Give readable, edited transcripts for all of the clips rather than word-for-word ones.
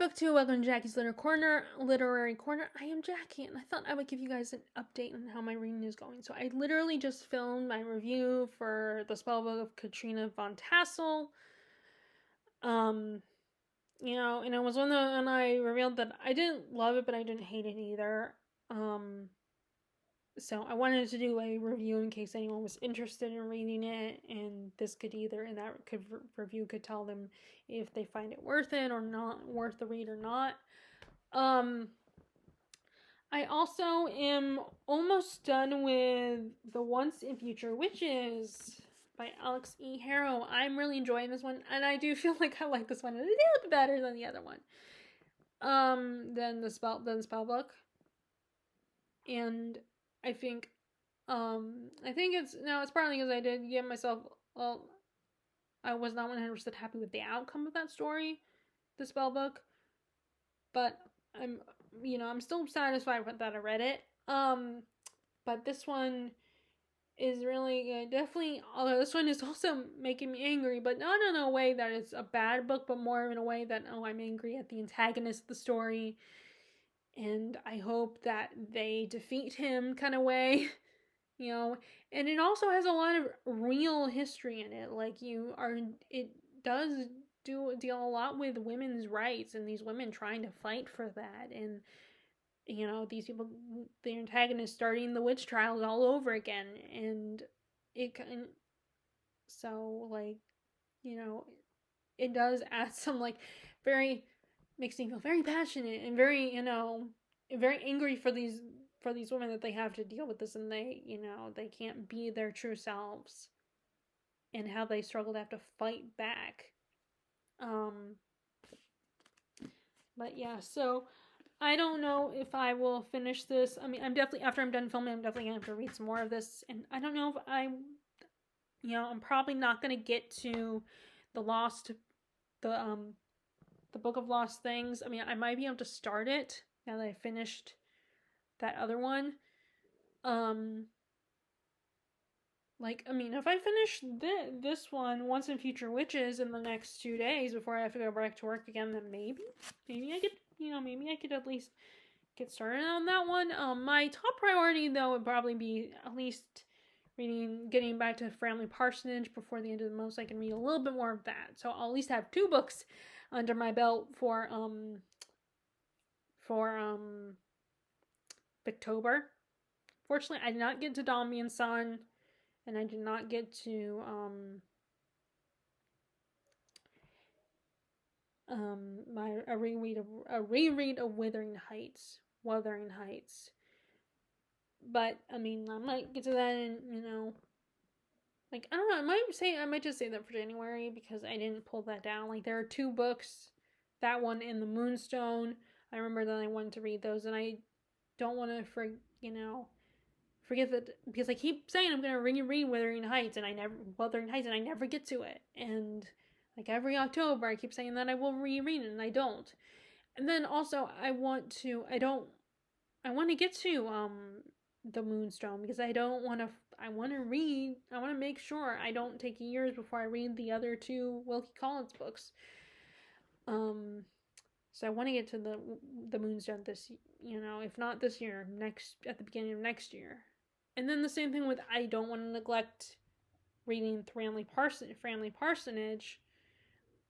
Book 2, welcome to Jackie's Literary Corner. I am Jackie, and I thought I would give you guys an update on how my reading is going. So I literally just filmed my review for the spellbook of Katrina von Tassel. And it was when I revealed that I didn't love it, but I didn't hate it either. So I wanted to do a review in case anyone was interested in reading it, and review could tell them if they find it worth it or not, worth the read or not. I also am almost done with The Once and Future Witches by Alix E. Harrow. I'm really enjoying this one, and I do feel like I like this one a little bit better than the other one. Than the spell book. And I think it's partly because I did give myself, I was not 100% happy with the outcome of that story, the spell book, but I'm still satisfied with that I read it. But this one is really good. Definitely, although this one is also making me angry, but not in a way that it's a bad book, but more in a way that, I'm angry at the antagonist of the story, and I hope that they defeat him kind of way. And it also has a lot of real history in it. It does deal a lot with women's rights and these women trying to fight for that. And, these people, the antagonists starting the witch trials all over again. And it does add some, makes me feel very passionate and very, very angry for these women that they have to deal with this, and they can't be their true selves, and how they struggle to have to fight back. But yeah, so I don't know if I will finish this. I mean, after I'm done filming, I'm definitely gonna have to read some more of this, and I don't know if I'm probably not gonna get to the Book of Lost Things. I mean, I might be able to start it now that I finished that other one. If I finish this one, Once and Future Witches, in the next 2 days before I have to go back to work again, then maybe I could at least get started on that one. My top priority, though, would probably be at least getting back to Framley Parsonage before the end of the month, so I can read a little bit more of that. So I'll at least have 2 books under my belt for Victober. Fortunately, I did not get to Dombey and Son, and I did not get to a reread of Wuthering Heights. But I might get to that, and I don't know. I might just say that for January, because I didn't pull that down. There are 2 books, that one and the Moonstone. I remember that I wanted to read those, and I don't want to forget that, because I keep saying I'm gonna reread Wuthering Heights, and I never get to it. And every October, I keep saying that I will reread it, and I don't. And then also, I want to get to the Moonstone, because I want to make sure I don't take years before I read the other 2 Wilkie Collins books. So I want to get to the Moonstone this, if not this year, at the beginning of next year. And then the same thing with, I don't want to neglect reading Framley Parsonage.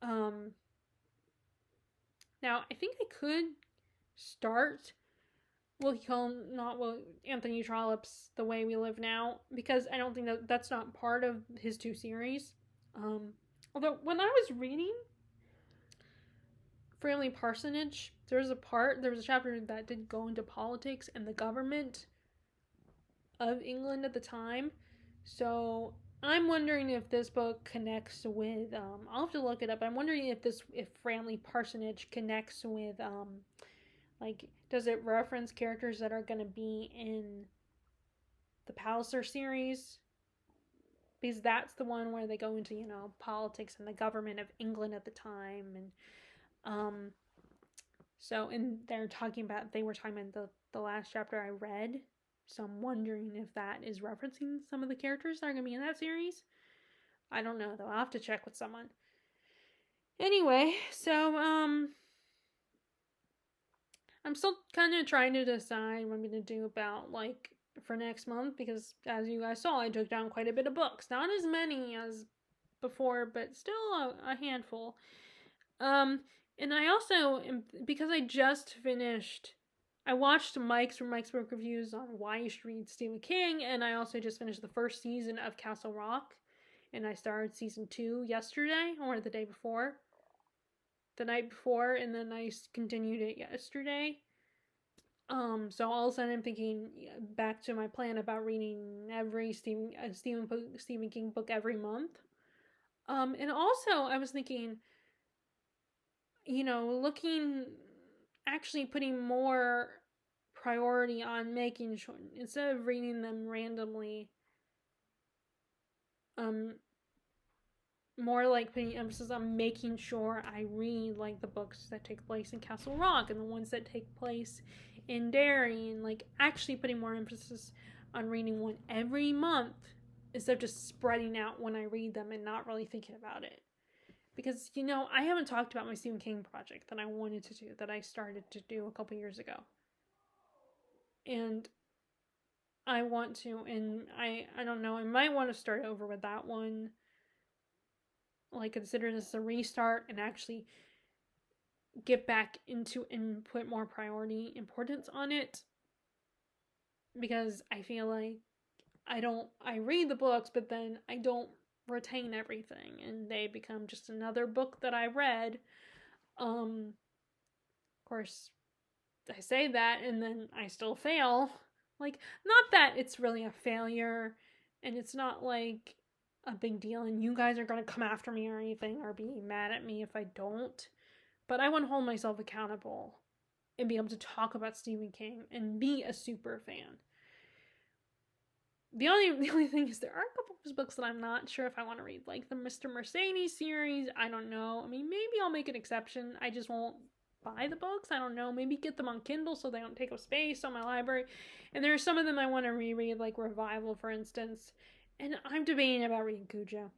Now I think I could start Anthony Trollope's The Way We Live Now, because I don't think that's not part of his 2 series. Although when I was reading Framley Parsonage, there was a chapter that did go into politics and the government of England at the time. So I'm wondering if this book connects with, I'll have to look it up. I'm wondering if Framley Parsonage connects with, does it reference characters that are going to be in the Palliser series? Because that's the one where they go into, politics and the government of England at the time. And, and they were talking about the last chapter I read. So I'm wondering if that is referencing some of the characters that are going to be in that series. I don't know, though. I'll have to check with someone. Anyway, so, I'm still kind of trying to decide what I'm going to do about, like, for next month, because as you guys saw, I took down quite a bit of books. Not as many as before, but still a handful. And I also, because I just finished, I watched Mike's Book Reviews on why you should read Stephen King, and I also just finished the first season of Castle Rock, and I started season 2 yesterday, or the day before. The night before, and then I continued it yesterday. So all of a sudden I'm thinking back to my plan about reading every Stephen King book every month. And also I was thinking, actually putting more priority on making sure, instead of reading them randomly, more like putting emphasis on making sure I read, like, the books that take place in Castle Rock and the ones that take place in Derry, and, like, actually putting more emphasis on reading one every month instead of just spreading out when I read them and not really thinking about it. Because, I haven't talked about my Stephen King project that I wanted to do, that I started to do a couple years ago. And I want to, and I don't know, I might want to start over with that one. Like, consider this a restart and actually get back into and put more importance on it, because I feel like I read the books, but then I don't retain everything, and they become just another book that I read. Of course, I say that and then I still fail. Like, not that it's really a failure, and it's not like a big deal and you guys are going to come after me or anything or be mad at me if I don't, but I want to hold myself accountable and be able to talk about Stephen King and be a super fan. The only thing is, there are a couple of his books that I'm not sure if I want to read, like the Mr. Mercedes series. I don't know. I mean, maybe I'll make an exception. I just won't buy the books. I don't know. Maybe get them on Kindle so they don't take up space on my library. And there are some of them I want to reread, like Revival, for instance. And I'm debating about reading Cujo.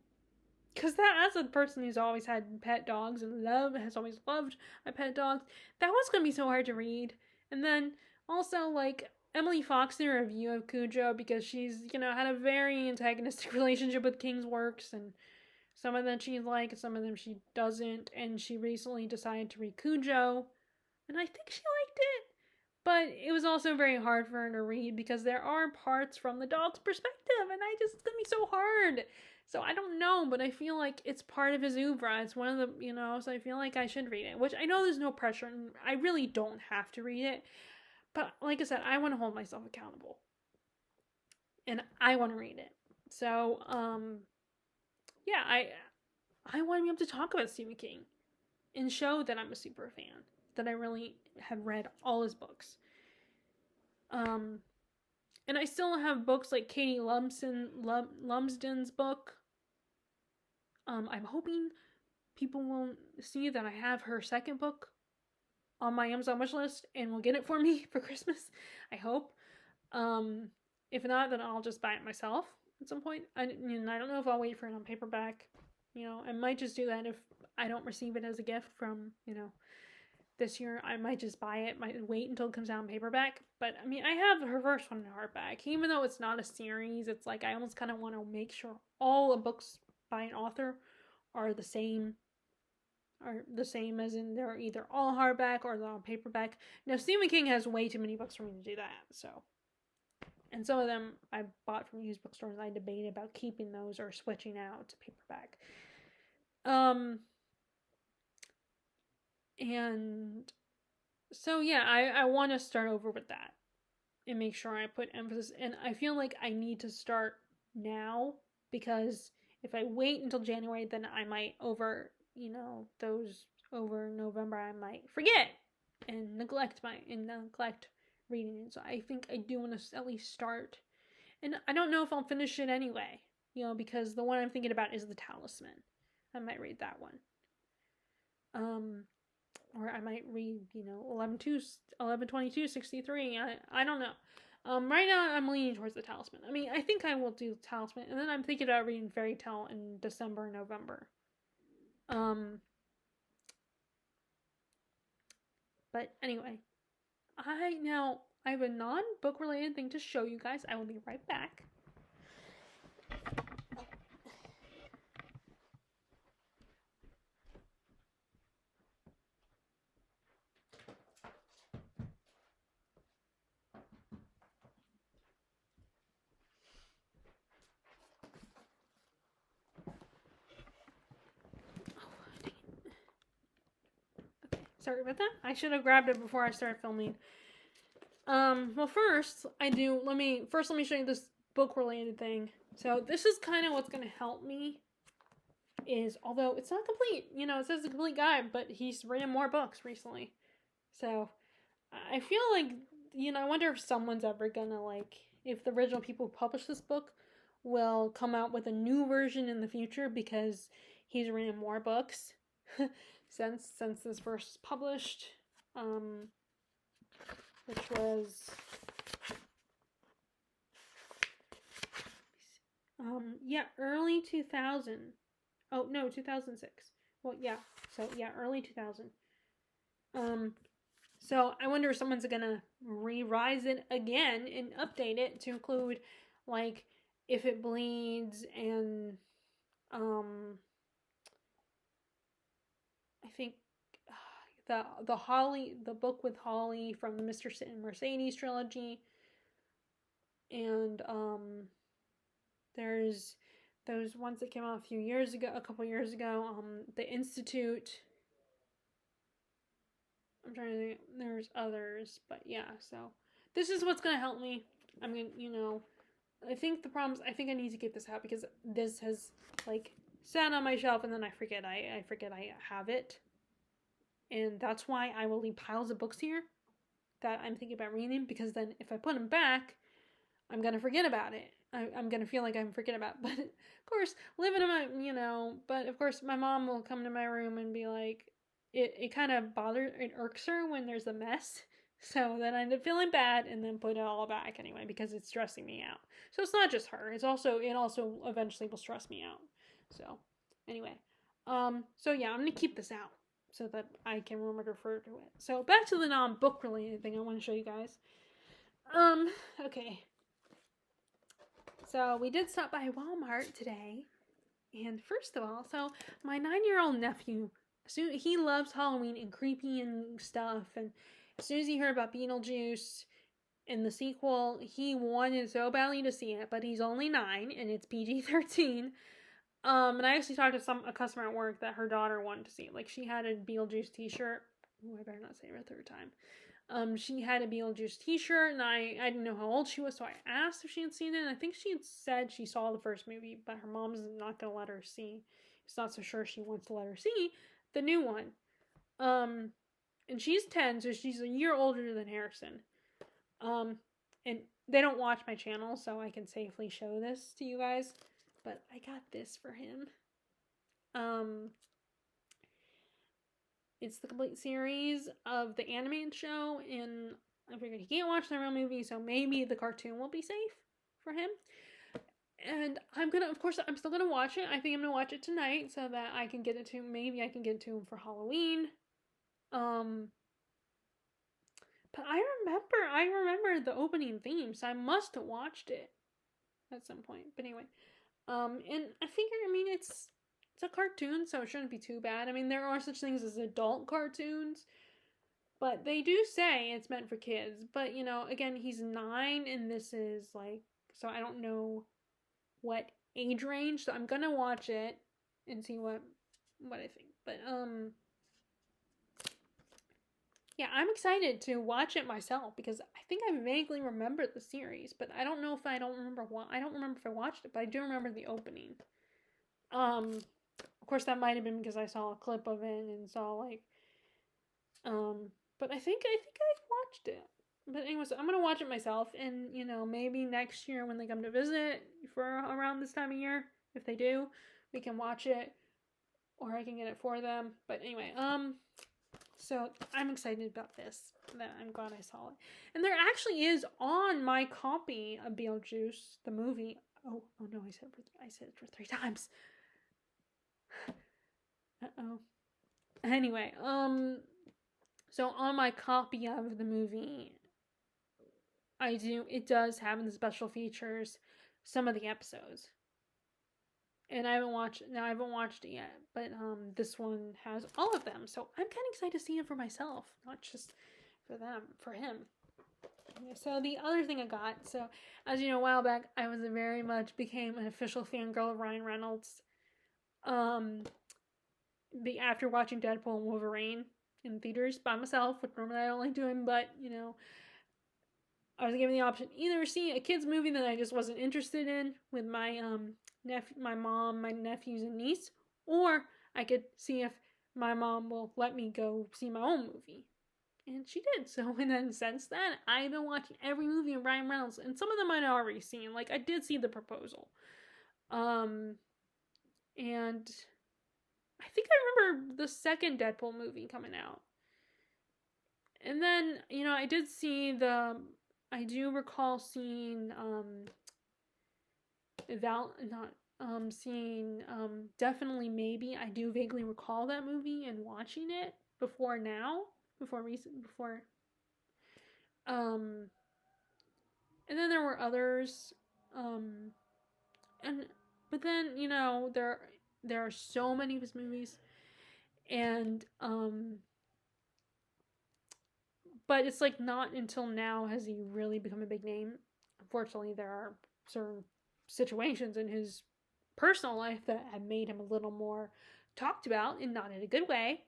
Because that, as a person who's always had pet dogs and has always loved my pet dogs, that was going to be so hard to read. And then also, like, Emily Fox did a review of Cujo because she's, had a very antagonistic relationship with King's works, and some of them she likes, some of them she doesn't, and she recently decided to read Cujo, and I think she liked it. But it was also very hard for her to read because there are parts from the dog's perspective, and it's going to be so hard. So I don't know, but I feel like it's part of his oeuvre. It's one of the, so I feel like I should read it, which I know there's no pressure, and I really don't have to read it. But like I said, I want to hold myself accountable. And I want to read it. So, yeah, I want to be able to talk about Stephen King and show that I'm a super fan, that I really have read all his books. And I still have books like Katie Lumsden's book. I'm hoping people will see that I have her second book on my Amazon wish list and will get it for me for Christmas. I hope. If not, then I'll just buy it myself at some point. I don't know if I'll wait for it on paperback. I might just do that if I don't receive it as a gift from, this year. I might just buy it, might wait until it comes out in paperback. But, I mean, I have her first one in hardback. Even though it's not a series, it's like I almost kind of want to make sure all the books by an author are the same. As in they're either all hardback or they're all paperback. Now, Stephen King has way too many books for me to do that, so. And some of them I bought from used bookstores. I debated about keeping those or switching out to paperback. And so, yeah, I want to start over with that and make sure I put emphasis. And I feel like I need to start now, because if I wait until January, then I might over November, I might forget and neglect reading it. So I think I do want to at least start. And I don't know if I'll finish it anyway, because the one I'm thinking about is The Talisman. I might read that one. Or I might read, 11/22/63. I don't know. Right now I'm leaning towards The Talisman. I mean, I think I will do The Talisman, and then I'm thinking about reading Fairy Tale in December and November. But anyway, I have a non-book related thing to show you guys. I will be right back. Sorry about that. I should have grabbed it before I started filming. Well, first, let me show you this book related thing. So, this is kind of what's going to help me. Although it's not complete, it says a complete guide, but he's written more books recently. So, I feel like, I wonder if someone's ever gonna, if the original people who published this book will come out with a new version in the future because he's written more books since this first was published, which was early 2000. Oh no, 2006. Well, yeah, so yeah, early 2000. So I wonder if someone's gonna revise it again and update it to include, if it bleeds and I think the book with Holly from the Mr. and Mercedes trilogy, and there's those ones that came out a couple years ago, The Institute. I'm trying to think, there's others, but yeah, so this is what's gonna help me. I mean, I think the problem is I think I need to get this out because this has sat on my shelf and then I forget I have it. And that's why I will leave piles of books here that I'm thinking about reading, because then if I put them back, I'm going to forget about it. I'm going to feel like I'm forgetting about it. But of course, living in my, but of course my mom will come to my room and be like, it kind of it irks her when there's a mess. So then I end up feeling bad and then put it all back anyway because it's stressing me out. So it's not just her. It also eventually will stress me out. So anyway, so yeah, I'm going to keep this out so that I can remember to refer to it. So back to the non-book related thing I want to show you guys. Okay. So we did stop by Walmart today. And first of all, so my 9-year-old nephew, he loves Halloween and creepy and stuff. And as soon as he heard about Beetlejuice and the sequel, he wanted so badly to see it. But he's only 9 and it's PG-13. And I actually talked to a customer at work that her daughter wanted to see it. She had a Beetlejuice t-shirt. Oh, I better not say it a third time. She had a Beetlejuice t-shirt, and I didn't know how old she was, so I asked if she had seen it, and I think she had said she saw the first movie, but her mom's not going to let her see. It's not so sure she wants to let her see the new one. And she's 10, so she's a year older than Harrison. And they don't watch my channel, so I can safely show this to you guys. But I got this for him. It's the complete series of the animated show, and I figured he can't watch the real movie, so maybe the cartoon will be safe for him. And I'm still gonna watch it. I think I'm gonna watch it tonight so that I can get it to, maybe I can get it to him for Halloween. But I remember the opening theme, so I must have watched it at some point. But anyway, and I figure, it's a cartoon, so it shouldn't be too bad. There are such things as adult cartoons, but they do say it's meant for kids. But, again, he's 9, and this is, so I don't know what age range, so I'm gonna watch it and see what I think. But, yeah, I'm excited to watch it myself, because I think I vaguely remember the series, but I don't know if I don't remember if I watched it, but I do remember the opening. Of course, that might have been because I saw a clip of it and saw but I think I watched it. But anyways, I'm gonna watch it myself, and maybe next year when they come to visit for around this time of year, if they do, we can watch it, or I can get it for them. But anyway, so I'm excited about this. That I'm glad I saw it, and there actually is on my copy of Beetlejuice the movie. Oh no, I said it for 3 times. Uh-oh. Anyway, So on my copy of the movie, it does have in the special features some of the episodes. And I haven't watched it yet, but this one has all of them. So I'm kind of excited to see it for myself, not just for him. So the other thing I got, so as you know, a while back, I was very much became an official fangirl of Ryan Reynolds. After watching Deadpool and Wolverine in theaters by myself, which normally I don't like doing, but I was given the option either see a kids movie that I just wasn't interested in with my my mom, my nephews and niece, or I could see if my mom will let me go see my own movie. And she did. So, and then since then, I've been watching every movie of Ryan Reynolds, and some of them I'd already seen. Like, I did see The Proposal. And I think I remember the second Deadpool movie coming out. And then, I do recall seeing, Definitely Maybe. I do vaguely recall that movie and watching it before and then there were others, but then there are so many of his movies, and but it's like not until now has he really become a big name. Unfortunately, there are certain situations in his personal life that have made him a little more talked about, and not in a good way.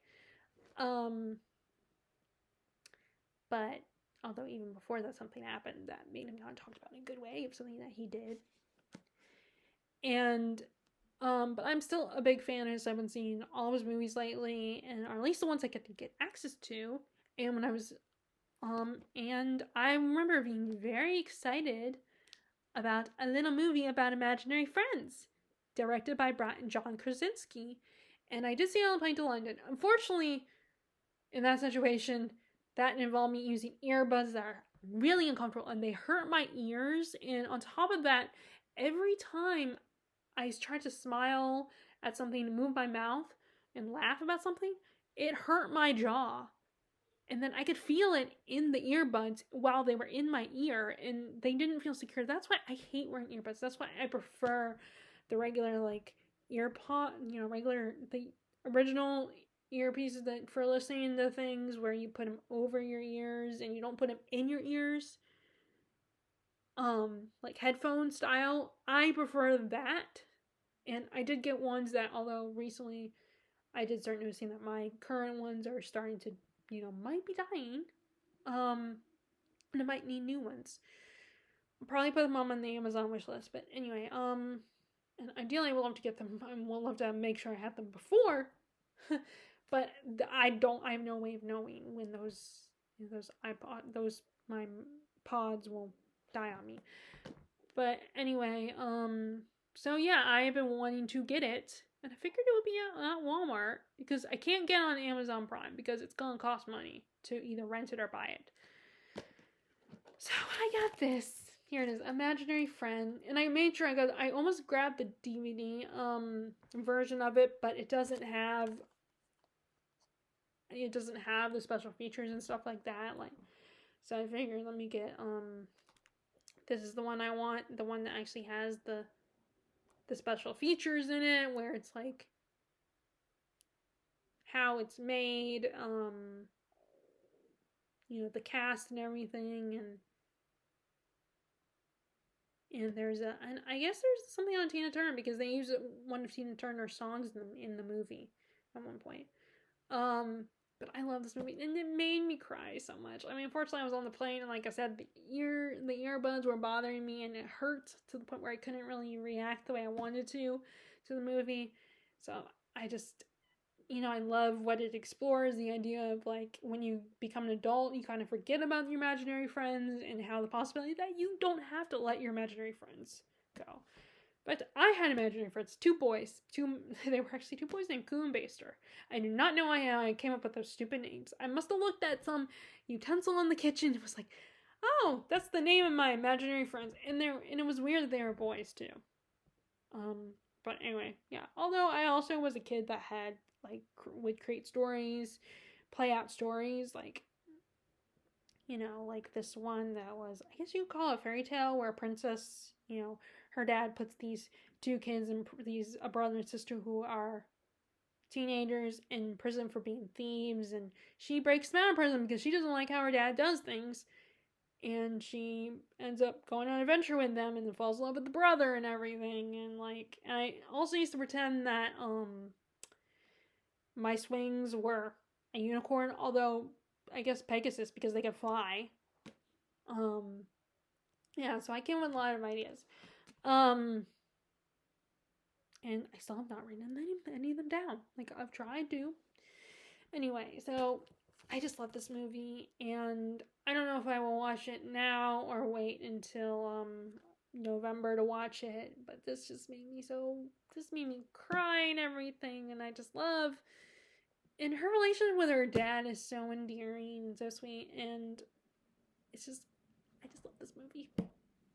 But although even before that something happened that made him not talked about in a good way of something that he did. And but I'm still a big fan of his. I've been seeing all of his movies lately, and or at least the ones I get to get access to. And when I was and I remember being very excited about a little movie about imaginary friends, directed by John Krasinski. And I did see it on the plane to London. Unfortunately, in that situation, that involved me using earbuds that are really uncomfortable and they hurt my ears. And on top of that, every time I tried to smile at something, move my mouth, and laugh about something, it hurt my jaw. And then I could feel it in the earbuds while they were in my ear, and they didn't feel secure. That's why I hate wearing earbuds. That's why I prefer the regular, like, earpod, the original earpieces that for listening to things where you put them over your ears and you don't put them in your ears. Like headphone style. I prefer that. And I did get ones that, although recently I did start noticing that my current ones are starting to, might be dying. And I might need new ones. I'll probably put them on the Amazon wish list. But anyway, and ideally I would love to get them. I would love to make sure I have them before. But I have no way of knowing when my pods will die on me. But anyway, so yeah, I have been wanting to get it, and I figured it would be at Walmart because I can't get on Amazon Prime because it's gonna cost money to either rent it or buy it. So I got this. Here it is, Imaginary Friend, and I made sure I almost grabbed the DVD version of it, but it doesn't have the special features and stuff like that. So I figured let me get this is the one I want, the one that actually has the special features in it, where it's like how it's made, the cast and everything, and I guess there's something on Tina Turner because they use one of Tina Turner's songs in the movie at one point. But I love this movie, and it made me cry so much. I mean, unfortunately, I was on the plane, and like I said, the earbuds were bothering me, and it hurt to the point where I couldn't really react the way I wanted to the movie. So I just, I love what it explores, the idea of like when you become an adult, you kind of forget about your imaginary friends and how the possibility that you don't have to let your imaginary friends go. But I had imaginary friends, two boys. They were actually two boys named Koo and Baster. I do not know how I came up with those stupid names. I must have looked at some utensil in the kitchen and was like, oh, that's the name of my imaginary friends. And it was weird that they were boys too. But anyway, yeah. Although I also was a kid that would create stories play out stories, like, you know, like this one that was, I guess you could call it a fairy tale, where a princess, you know, her dad puts these two kids and a brother and sister who are teenagers in prison for being thieves, and she breaks them out of prison because she doesn't like how her dad does things, and she ends up going on an adventure with them and then falls in love with the brother and everything. And like, I also used to pretend that my swings were a unicorn, although I guess Pegasus, because they can fly. Yeah, so I came up with a lot of ideas. And I still have not written any of them down. Like, I've tried to. Anyway, so I just love this movie, and I don't know if I will watch it now or wait until November to watch it, but this made me cry and everything, and I just love, and her relationship with her dad is so endearing and so sweet, and I just love this movie.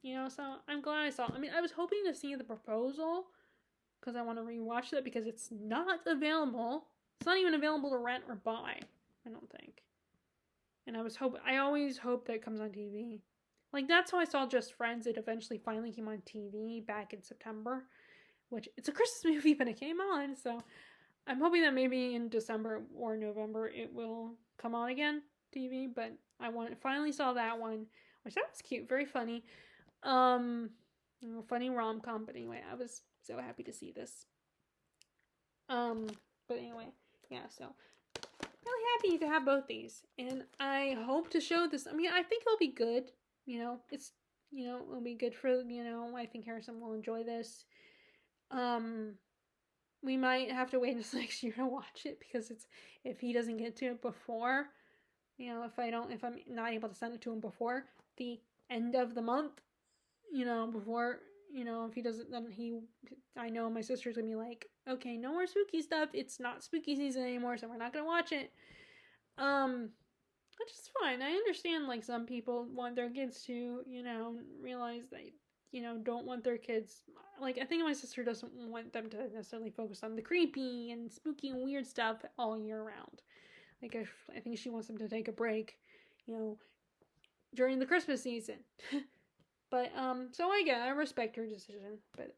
You know, so I'm glad I saw it. I mean, I was hoping to see The Proposal, because I want to rewatch that, because it's not available. It's not even available to rent or buy, I don't think. And I always hope that it comes on TV. Like, that's how I saw Just Friends. It eventually finally came on TV back in September, which, it's a Christmas movie, but it came on, so I'm hoping that maybe in December or November it will come on again, TV, but finally saw that one, which that was cute, very funny. Funny rom-com, but anyway, I was so happy to see this. But anyway, yeah, so really happy to have both these, and I hope to show this. I mean, I think it'll be good. You know, it'll be good for, I think Harrison will enjoy this. We might have to wait until next year to watch it, because if he doesn't get to it before, if I'm not able to send it to him before the end of the month, before, if he doesn't, then I know my sister's gonna be like, okay, no more spooky stuff. It's not spooky season anymore, so we're not gonna watch it. Which is fine. I understand, like, some people want their kids to, realize that, don't want their kids, like, I think my sister doesn't want them to necessarily focus on the creepy and spooky and weird stuff all year round. Like, I think she wants them to take a break, during the Christmas season. But, so I respect her decision, but,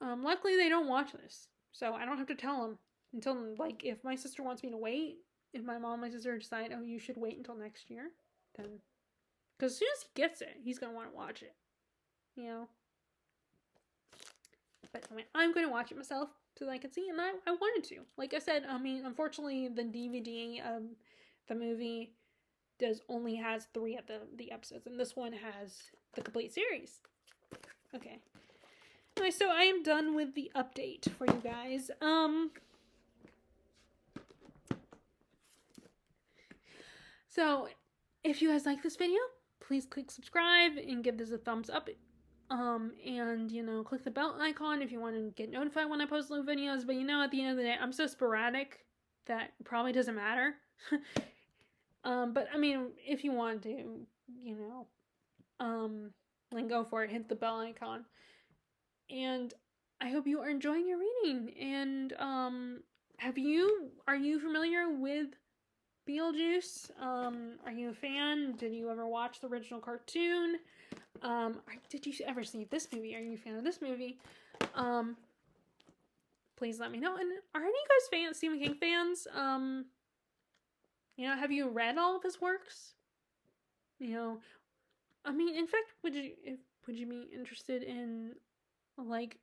luckily they don't watch this, so I don't have to tell them until, like, if my sister wants me to wait, if my mom and my sister decide, oh, you should wait until next year, then, because as soon as he gets it, he's going to want to watch it, but anyway, I'm going to watch it myself, so that I can see, and I wanted to, like I said, I mean, unfortunately, the DVD of the movie only has 3 of the episodes, and this one has the complete series. Okay. Anyway, so I am done with the update for you guys. So if you guys like this video, please click subscribe and give this a thumbs up. And click the bell icon if you want to get notified when I post new videos. But at the end of the day, I'm so sporadic that it probably doesn't matter. But I mean, if you want to, then go for it. Hit the bell icon. And I hope you are enjoying your reading. And are you familiar with Beetlejuice? Are you a fan? Did you ever watch the original cartoon? Did you ever see this movie? Are you a fan of this movie? Please let me know. And are any of you guys Stephen King fans? Have you read all of his works? I mean, in fact, would you be interested in, like,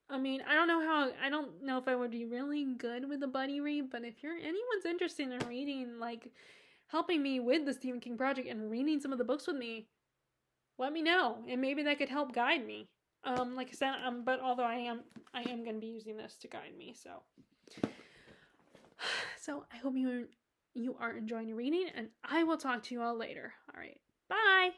I mean, I don't know if I would be really good with a buddy read, but if anyone's interested in reading, like, helping me with the Stephen King project and reading some of the books with me, let me know, and maybe that could help guide me. Like I said, but although I am going to be using this to guide me, so I hope you are enjoying your reading, and I will talk to you all later. All right, bye!